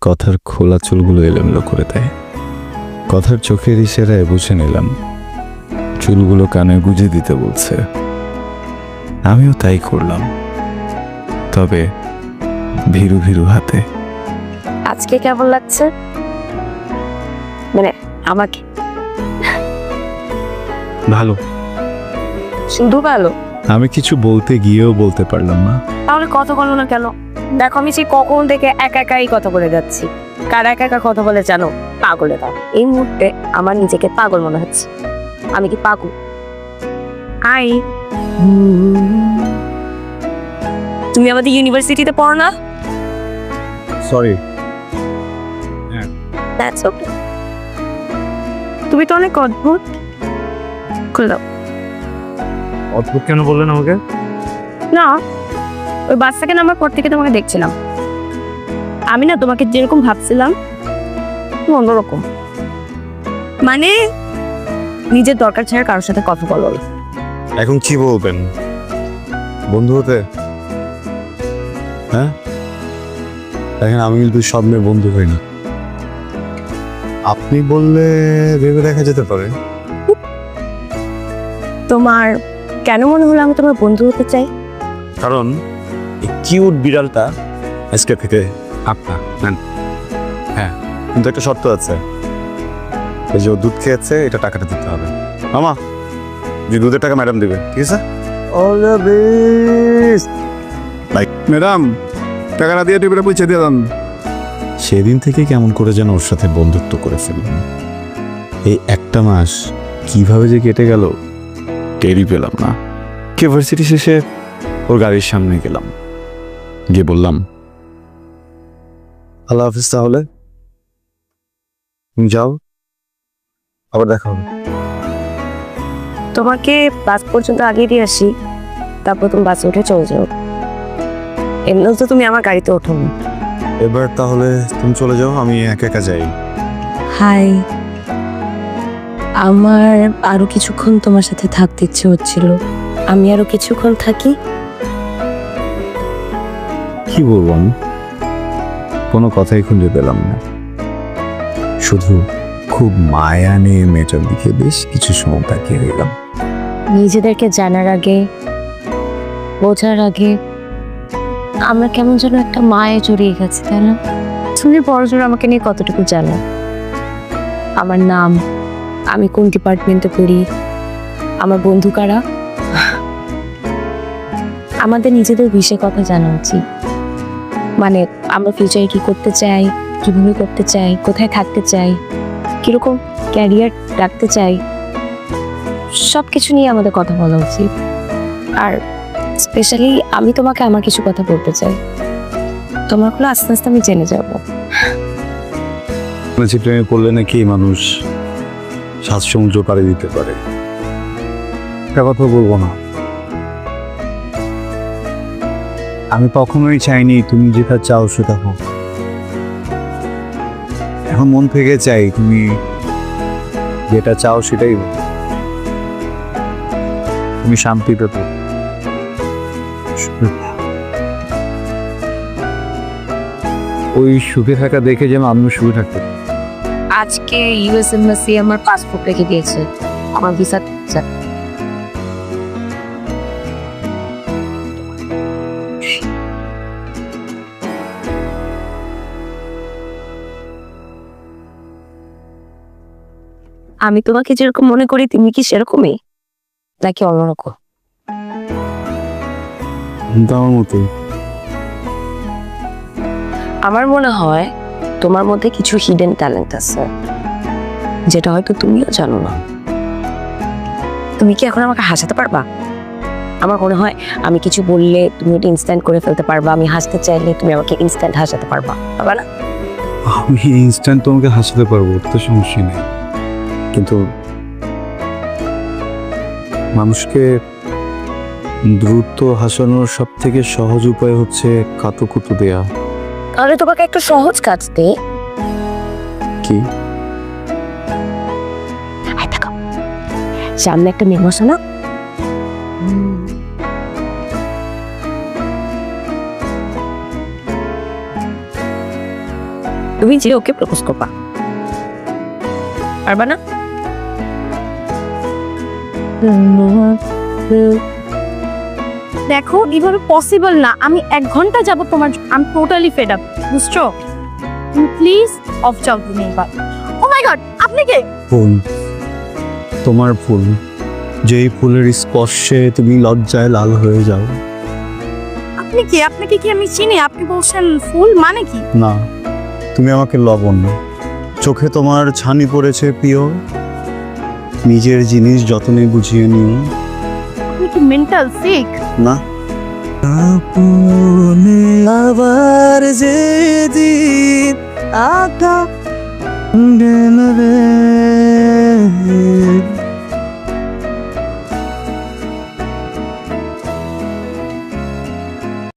কথার খোলা চুলগুলো এলোমেলো করে দেয়। কথার চোখের ইশারায় বুঝে নিলাম চুলগুলো কানে গুজে দিতে বলছে। আমিও তাই করলাম, তবে ভীরু ভীরু হাতে। আজকে কেমন লাগছে? মানে আমাকে ভালো। শুধু ভালো? আমি কিছু বলতে গিয়েও বলতে পারলাম না। তাহলে কথা বলো না কেন? দেখো আমি সেই কখন থেকে একা একাই কথা বলে যাচ্ছি। কার একা একা কথা বলে জানো? পাগলে দাও। এই মুহূর্তে আমার নিজেকে পাগল মনে হচ্ছে। আমি কি পাগল? হাই, তুমি আমাদের ইউনিভার্সিটিতে পড়ো না? সরি। That's okay. তুমি তো অনেক অদ্ভুত। খুলে দাও। অদ্ভুত কেন বললেন আমাকে? না, ওই বাচ্চাকে নামার পর থেকে তোমাকে দেখছিলাম। আমি না তোমাকে যেরকম ভাবছিলাম তুমি অন্যরকম। মানে নিজের দরকার ছাড়া কারোর সাথে কথা বলো না। এখন কি বলবেন? বন্ধু হতে? হ্যাঁ, দেখেন আমি কিন্তু সব মেয়ে বন্ধু হই না। আপনি বললে ভেবে দেখা যেতে পারে। তোমার কেন মনে হলো আমি তোমার বন্ধু হতে চাই? কারণ এই কিউট বিড়ালটা আজকে থেকে আপনার। হ্যাঁ, কিন্তু একটা শর্ত আছে। এই যে ও দুধ খেয়েছে, এটা টাকাটা দিতে হবে। মামা, যে দুধের টাকা ম্যাডাম দিবে, ঠিক আছে? All the best. ম্যাডাম, টাকাটা দিয়ে টিপে পৌঁছে দিয়ে দেন। সেদিন থেকে কেমন করে যেন ওর সাথে বন্ধুত্ব করে ফেললাম। এই একটা মাস কিভাবে যে কেটে গেল টেরই পেলাম না। ইউনিভার্সিটি শেষে ওর গাড়ির সামনে গেলাম, গিয়ে বললাম, আল্লাহ হাফিজ, তাহলে তুমি যাও, আবার দেখা হবে। তোমাকে বাস পর্যন্ত আগে দিয়ে আসি, তারপর তুমি বাসে উঠে চলে যাও। এমনিও তো তুমি আমার গাড়িতে ওঠো না। এবার তাহলে তুমি চলে যাও, আমি একা একা যাই। হাই, আমার আরো কিছুক্ষণ তোমার সাথে থাকতে ইচ্ছে হচ্ছিল। আমি আরো কিছুক্ষণ থাকি। কি বলবো আমি? কোনো কথাই খুঁজে পেলাম না। শুধু খুব মায়া নিয়ে মেয়েটার দিকে বেশ কিছু সময় তাকিয়ে রইলাম। নিজেদেরকে জানার আগে, বোঝার আগে আমরা কেমন যেন একটা মায়ে জড়িয়ে গেছি, তাই না? তুমি বড়জোর আমাকে নিয়ে কতটুকু জানো? আমার নাম, আমি কোন ডিপার্টমেন্টে পড়ি, আমার বন্ধু কারা। আমাদের নিজেদের বিষয়ে কথা জানা উচিত। মানে আমরা ফিউচারে কি করতে চাই, কিভাবে করতে চাই, কোথায় থাকতে চাই, কিরকম ক্যারিয়ার রাখতে চাই, সব কিছু নিয়ে আমাদের কথা বলা উচিত। আর স্পেশালি আমি তোমাকে আমার কিছু কথা বলতে চাই। তোমারগুলো আস্তে আস্তে আমি জেনে যাব। বলছি, প্রেমে পড়লে নাকি মানুষ 7 সমুদ্র পাড়ি দিতে পারে। একটা কথা বলবো না, আমি কখনোই চাইনি তুমি যেটা চাও সেটা হোক। এখন মন থেকে চাই তুমি যেটা চাও সেটাই হোক। তুমি শান্তি পেতে, ওই সুখে থাকা দেখে যেন আমিও সুখে থাকতে। আজকে ইউএস এম্বাসি আমার পাসপোর্ট রেখে দিয়েছে, আমার ভিসা। আমি তোমাকে যেরকম মনে করি তুমি কি সেরকমই নাকি অন্যরকম? আমার মতো। আমার মনে হয় তোমার মধ্যে কিছু হিডেন ট্যালেন্ট আছে, যেটা হয়তো তুমিও জানো না। তুমি কি এখন আমাকে হাসাতে পারবা? আমার মনে হয় আমি কিছু বললে তুমি এটা ইনস্ট্যান্ট করে ফেলতে পারবা। আমি হাসতে চাইলে তুমি আমাকে ইনস্ট্যান্ট হাসাতে পারবা, পারবা না? আমি ইনস্ট্যান্ট তোমাকে হাসাতে পারবো, তো সমস্যা নেই, কিন্তু মানুষকে দ্রুত হাসানোর সব থেকে সহজ উপায় হচ্ছে কাতুকুতু দেয়া। তাহলে তোমাকে একটু সহজ কাজ দে। কি? সামনে একটা মেয়ে বসে না, তুমি যে ওকে প্রপোজ করবা, পারবা না? দেখো এভাবে পসিবল না, আমি 1 ঘন্টা যাব তোমার, আমি টোটালি ফেড আপ, বুঝছো? প্লিজ অফ যাও তুমি এবার। ও মাই গড, আপনি কে? ফুল, তোমার ফুল, যেই ফুলের স্পর্শে তুমি লজ্জায় লাল হয়ে যাও। আপনি কে? আপনাকে কি আমি চিনি? আপনি বলছেন ফুল মানে কি? না, তুমি আমাকে লবণ। চোখে তোমার ছানি পড়েছে প্রিয়, নিজের জিনিস যতনে বুঝিয়ে নিও। আপনি কি মেন্টাল সিক? না, আপনে আবার যেদিন আকাশ